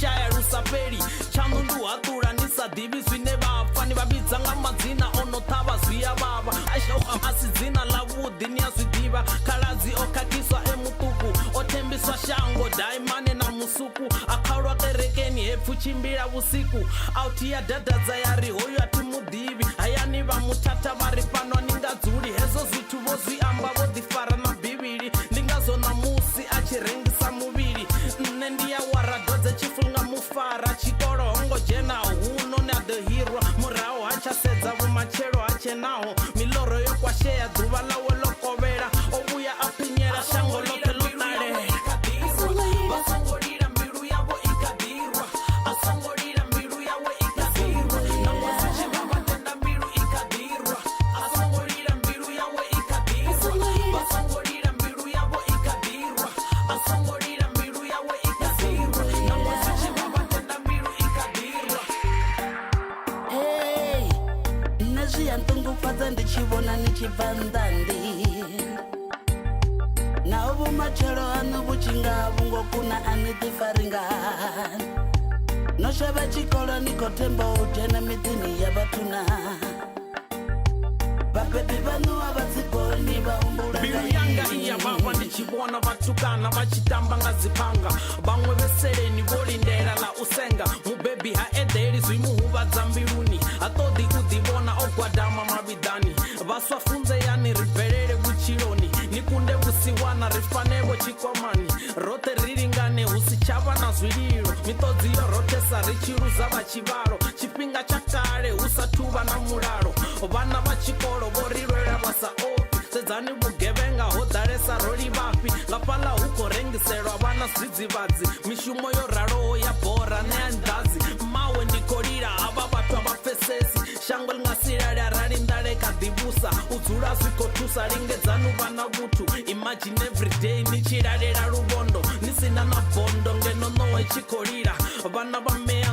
shaya rusaperi chanundu hatura nisadivi zwine vafani vavhidzanga madzina onotava zviya vava ashoka asi dzina lavudi ni ya zvidiva khaladzi okhatiswa emutuku otembiswa shango daimane na musuku akhaulwa kerekeni hepfu chimbila vusiku auti ya dadadza yari hoyu atimudivi hayani vamuthatha vari pano ningadzuli hezo zvithu vozviamba vodifara na bhibhili ndingazona musi achirengisa muvili nne ndiya waradodze chifunga mufara chikolo hongo jena huno na the hero muraho hachasedza vumachelo hachenaho miloro yokwasheya dhuva lawe lokovera ovuya apinyera shango loke lotale vasongolira mbilu yavo ikadirwa asongolira mbilu yawe ikadirwa namwasichivavatenda mbilu ikadirwa asongolira mbilu yawe ikadirwa vasongolira mbilu yavo ikadirwa asongolira mbilu yawe ikadirwa namwasichivavatenda mbilu ikadirwa. Hey, nazviyantungufadza ndichivona nichibva ndandi nawo machelo ano vuchinga vungokuna anitifaringani noshava chikolo nikotembo utena midini ya vatuna vapepi vanu avadzigoni vaumbula mbilu yanga iya vava ndichivona vatukana vachitamba ngazipanga vamwe veseleni volindela la usenga mubebi haedheli zvimuhuvadza mbiluni hatodi udivona ogwadama mavidhani vaswafunze yani ribvelele vuchiloni nikunde vusiwana rifanevo chikomani rote riringane husichava na zwililo mitodziyo rotesa richiruza vachivalo chipinga chakale husatuva na mulalo vana vachikolo vorilwela vasaopi sedzani vugevenga hodhalesa roli vapi ngapala hukorengiselwa vana zvidzivadzi mishumo yo raloho ya bhora neandazi mawe ndikolira ava vatwa vapfesesi shango lingasilala ralindaleka divusa udzula zvikotusa lingedzanu vana vutu imagine everyday nichilalela luvondo nisina na bhondo ngenonowe chikolira vana vameya